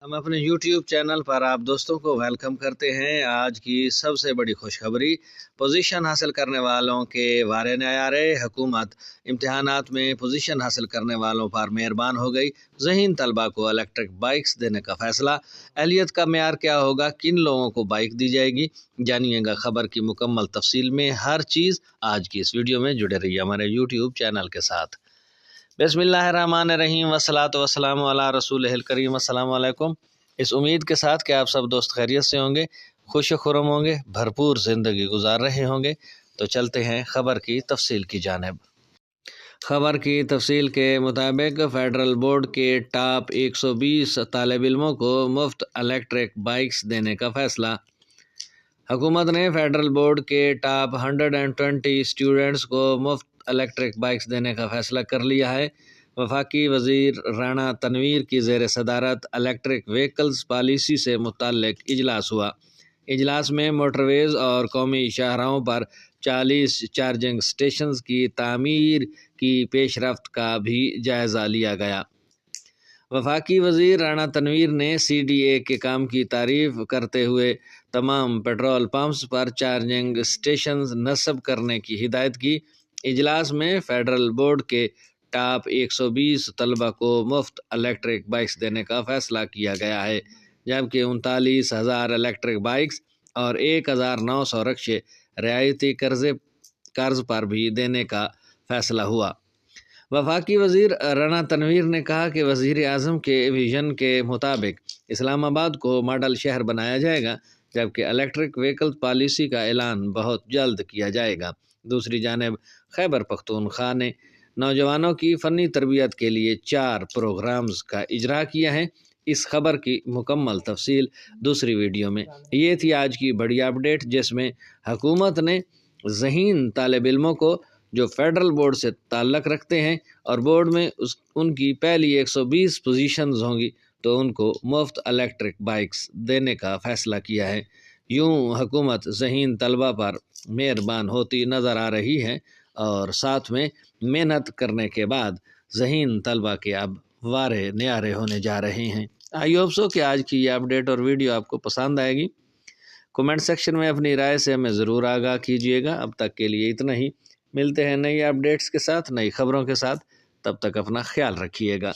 हम अपने YouTube channel पर आप दोस्तों को वेलकम करते हैं। आज की सबसे बड़ी खुशखबरी, पोजीशन हासिल करने वालों के वारे न आ रहे। हुकूमत इम्तिहानात में पोजीशन हासिल करने वालों पर मेहरबान हो गई। ज़हीन तलबा को इलेक्ट्रिक बाइक्स देने का फैसला। अहलियत का मेयार क्या होगा, किन लोगों को बाइक दी जाएगी, जानिएगा खबर की मुकम्मल तफसील में। हर चीज़ आज की इस वीडियो में जुड़े रहिए हमारे YouTube चैनल के साथ। बिस्मिल्लाहिर्रहमानिर्रहीम वस्सलातु वस्सलामु अला रसूलिहिल करीम। अस्सलामु अलैकुम। इस उम्मीद के साथ कि आप सब दोस्त खैरियत से होंगे, खुश खुरम होंगे, भरपूर ज़िंदगी गुजार रहे होंगे। तो चलते हैं खबर की तफसील की जानिब। खबर की तफसील के मुताबिक फेडरल बोर्ड के टॉप 120 तालिब इल्मों को मुफ्त इलेक्ट्रिक बाइक्स देने का फ़ैसला। हुकूमत ने फेडरल बोर्ड के टॉप 120 स्टूडेंट्स को मुफ्त इलेक्ट्रिक बाइक्स देने का फ़ैसला कर लिया है। वफाकी वज़ीर राणा तनवीर की ज़ेर सदारत इलेक्ट्रिक व्हीकल्स पॉलिसी से मुतल्लिक़ इजलास हुआ। इजलास में मोटरवेज़ और कौमी शाहराहों पर 40 चार्जिंग स्टेशंस की तामीर की पेशरफ्त का भी जायज़ा लिया गया। वफाकी वज़ीर राणा तनवीर ने CDA के काम की तारीफ़ करते हुए तमाम पेट्रोल पंप्स पर चार्जिंग स्टेशंस नस्ब करने की हिदायत की। इजलास में फेडरल बोर्ड के टॉप 120 तलबा को मुफ्त इलेक्ट्रिक बाइक्स देने का फ़ैसला किया गया है, जबकि 39,000 इलेक्ट्रिक बाइक्स और 1,900 रक्शे रियायती कर्ज़ पर भी देने का फ़ैसला हुआ। वफाकी वज़ीर राणा तनवीर ने कहा कि वज़ीर आज़म के विज़न के मुताबिक इस्लामाबाद को मॉडल शहर बनाया जाएगा, जबकि इलेक्ट्रिक व्हीकल पॉलिसी का ऐलान बहुत जल्द किया जाएगा। दूसरी जानिब खैबर पख्तूनख्वा ने नौजवानों की फ़नी तरबियत के लिए 4 प्रोग्राम्स का इजरा किया है। इस खबर की मुकम्मल तफसील दूसरी वीडियो में। ये थी आज की बड़ी अपडेट, जिसमें हुकूमत ने ज़हीन तालिब इल्मों को जो फेडरल बोर्ड से ताल्लुक़ रखते हैं और बोर्ड में उनकी पहली 120 पोजीशंस होंगी, तो उनको मुफ्त इलेक्ट्रिक बाइक्स देने का फ़ैसला किया है। यूँ हुकूमत ज़हीन तलबा पर मेहरबान होती नज़र आ रही है और साथ में मेहनत करने के बाद ज़हीन तलबा के अब वारे न्यारे होने जा रहे हैं। आई होप सो कि आज की ये अपडेट और वीडियो आपको पसंद आएगी। कमेंट सेक्शन में अपनी राय से हमें ज़रूर आगाह कीजिएगा। अब तक के लिए इतना ही। मिलते हैं नई अपडेट्स के साथ, नई खबरों के साथ। तब तक अपना ख्याल रखिएगा।